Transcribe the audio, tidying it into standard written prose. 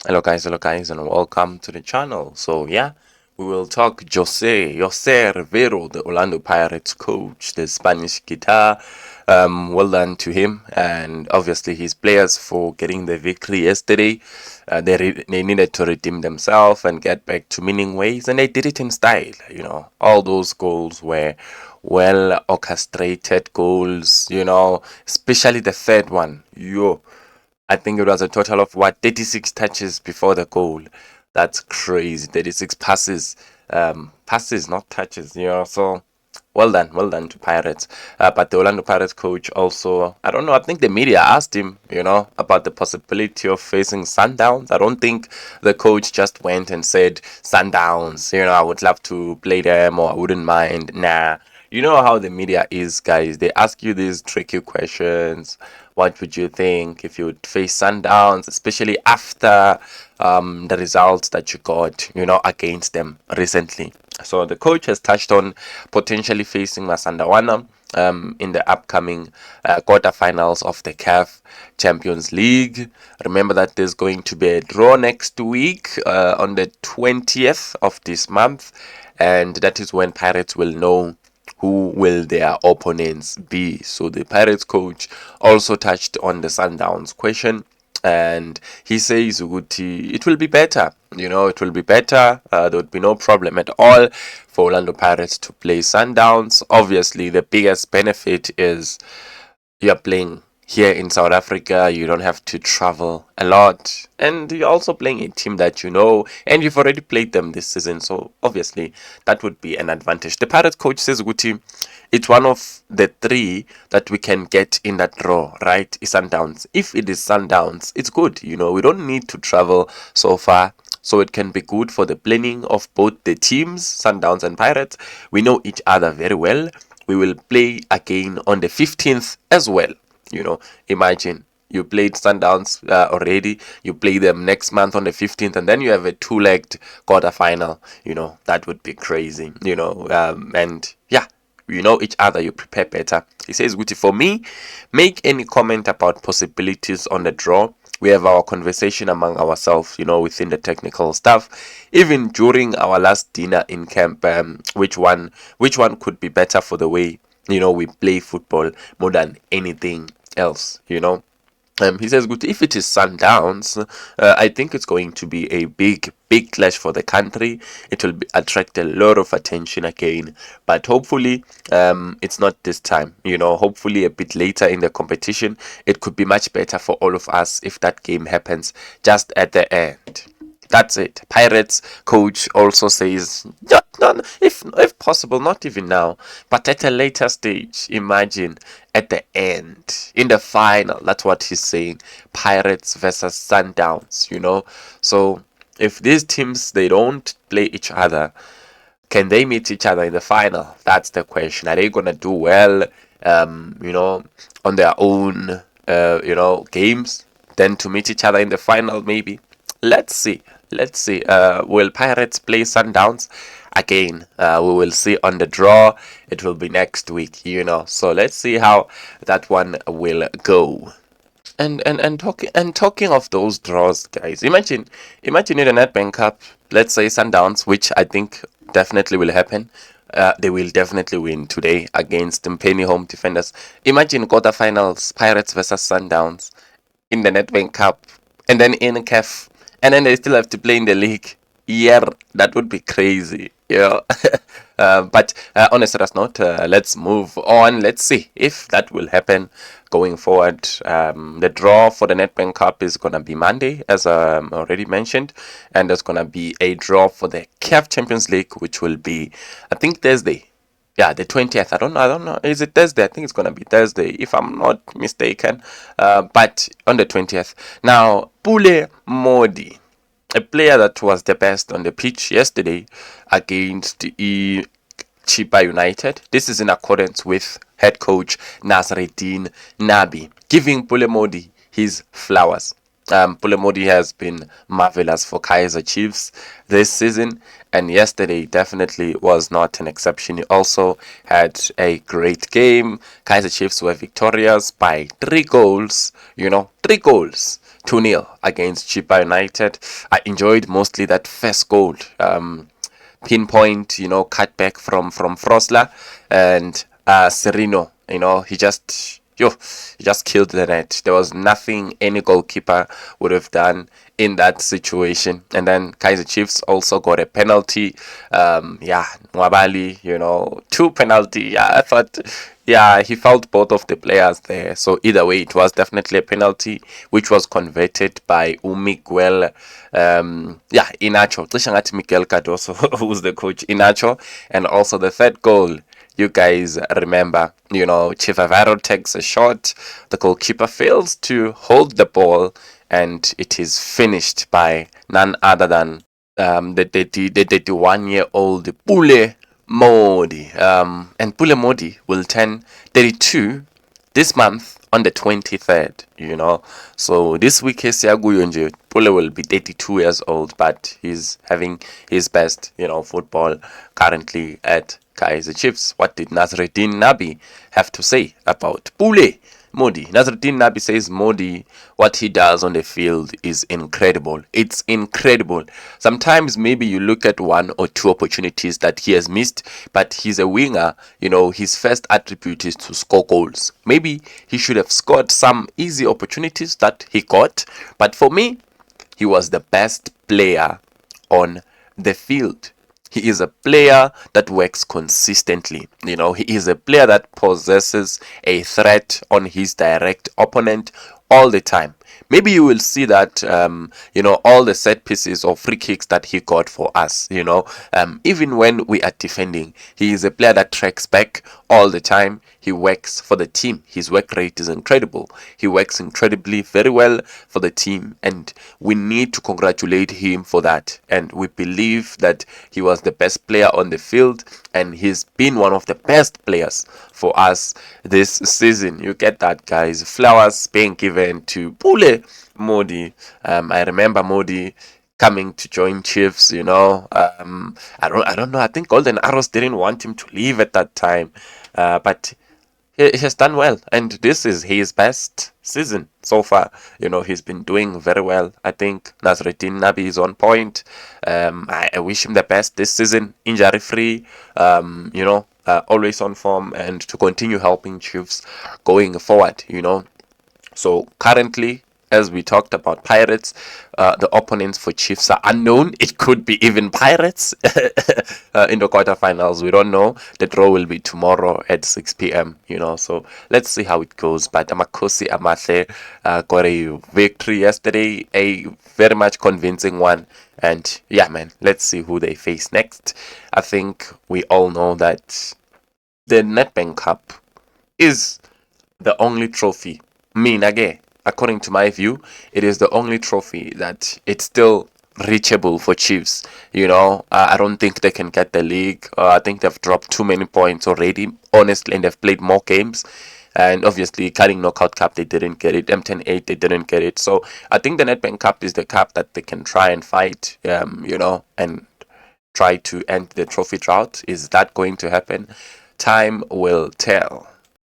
Hello guys, and welcome to the channel. So yeah, we will talk Jose Rivero, the Orlando Pirates coach, the Spanish guitar. Well done to him, and obviously his players for getting the victory yesterday. They needed to redeem themselves and get back to winning ways, and they did it in style. All those goals were well orchestrated goals. Especially the third one. I think it was a total of 36 touches before the goal. That's crazy. 36 passes, passes, not touches. So well done to Pirates. But the Orlando Pirates coach also, I don't know. I think the media asked him, about the possibility of facing Sundowns. I don't think the coach just went and said Sundowns. I would love to play them or I wouldn't mind. Nah. You know how the media is, guys. They ask you these tricky questions. What would you think if you would face Sundowns, especially after the results that you got, against them recently? So the coach has touched on potentially facing Masandawana in the upcoming quarterfinals of the CAF Champions League. Remember that there's going to be a draw next week on the 20th of this month, and that is when Pirates will know who will their opponents be. So the Pirates coach also touched on the Sundowns question, and he says Uguti, it will be better. It will be better. There would be no problem at all for Orlando Pirates to play Sundowns. Obviously, the biggest benefit is you're playing here in South Africa, you don't have to travel a lot, and you're also playing a team that you know, and you've already played them this season, so obviously that would be an advantage. The Pirates coach says, Guti, it's one of the three that we can get in that draw, right? Is Sundowns. If it is Sundowns, it's good. We don't need to travel so far. So it can be good for the planning of both the teams, Sundowns and Pirates. We know each other very well. We will play again on the 15th as well. Imagine you played Sundowns already. You play them next month on the 15th, and then you have a two-legged quarterfinal. That would be crazy. And yeah, you know each other, you prepare better. He says, Guti, for me, make any comment about possibilities on the draw. We have our conversation among ourselves, within the technical stuff. Even during our last dinner in camp, which one could be better for the way we play football more than anything else. He says, good. If it is Sundowns, I think it's going to be a big, big clash for the country. It will attract a lot of attention again, but hopefully, it's not this time. Hopefully a bit later in the competition, it could be much better for all of us if that game happens just at the end. That's it. Pirates coach also says, if possible, not even now, but at a later stage. Imagine at the end, in the final. That's what he's saying. Pirates versus Sundowns. So if these teams they don't play each other, can they meet each other in the final? That's the question. Are they gonna do well, on their own, games, then to meet each other in the final? Maybe. Let's see. Let's see. Will Pirates play Sundowns? Again, we will see on the draw. It will be next week. So let's see how that one will go. And talking of those draws, guys, imagine in the Nedbank Cup, let's say Sundowns, which I think definitely will happen. They will definitely win today against the Penny home defenders. Imagine quarterfinals, Pirates versus Sundowns in the Nedbank Cup, and then in CAF, and then they still have to play in the league. Yeah, that would be crazy. But on a serious note, let's move on. Let's see if that will happen going forward. The draw for the Nedbank Cup is gonna be Monday, as already mentioned, and there's gonna be a draw for the CAF Champions League, which will be, I think, Thursday. Yeah, the 20th. I don't know. Is it Thursday? I think it's gonna be Thursday, if I'm not mistaken. But on the 20th. Now, Pule Mmodi, a player that was the best on the pitch yesterday against Chiba United. This is in accordance with head coach Nasreddin Nabi, giving Pule Mmodi his flowers. Pule Mmodi has been marvelous for Kaizer Chiefs this season, and yesterday definitely was not an exception. He also had a great game. Kaizer Chiefs were victorious by 3 goals. 3 goals 2-0 against Chippa United. I enjoyed mostly that first goal. Pinpoint, cut back from Frosler and Serino. He just killed the net. There was nothing any goalkeeper would have done in that situation. And then Kaizer Chiefs also got a penalty. Nwabali, two penalty. Yeah, I thought, yeah, he felt both of the players there. So either way, it was definitely a penalty, which was converted by Miguel. Inacho. Cishe Miguel Cardoso, who's the coach, Inacho. And also the third goal. You guys remember, Chivavaro takes a shot, the goalkeeper fails to hold the ball, and it is finished by none other than the 31-year-old Pule Mmodi. And Pule Mmodi will turn 32 this month on the 23rd, So this week, Pule will be 32 years old, but he's having his best, football currently at Kaizer Chiefs. What did Nazruddin Nabi have to say about Pule Mmodi? Nazruddin Nabi says Mmodi, what he does on the field is incredible. It's incredible. Sometimes maybe you look at one or two opportunities that he has missed, but he's a winger. His first attribute is to score goals. Maybe he should have scored some easy opportunities that he got, but for me, he was the best player on the field. He is a player that works consistently. He is a player that possesses a threat on his direct opponent all the time. Maybe you will see that, all the set pieces or free kicks that he got for us, even when we are defending, he is a player that tracks back all the time. He works for the team. His work rate is incredible. He works incredibly very well for the team, and we need to congratulate him for that. And we believe that he was the best player on the field, and he's been one of the best players for us this season. You get that, guys. Flowers being given to Pule Mmodi. I remember Mmodi coming to join Chiefs. I don't know. I think Golden Arrows didn't want him to leave at that time, but he has done well, and this is his best season so far. He's been doing very well. I think Nazruddin Nabi is on point. I wish him the best this season, injury free. Always on form, and to continue helping Chiefs going forward. So currently, as we talked about Pirates, the opponents for Chiefs are unknown. It could be even Pirates in the quarterfinals. We don't know. The draw will be tomorrow at 6 p.m. So let's see how it goes. But Amakosi Amahle got a victory yesterday, a very much convincing one. And yeah, man, let's see who they face next. I think we all know that the Nedbank Cup is the only trophy. According to my view, it is the only trophy that it's still reachable for Chiefs. I don't think they can get the league. I think they've dropped too many points already, honestly, and they've played more games. And obviously, Carling Knockout Cup, they didn't get it. M108, they didn't get it. So I think the Nedbank Cup is the cup that they can try and fight, and try to end the trophy drought. Is that going to happen? Time will tell.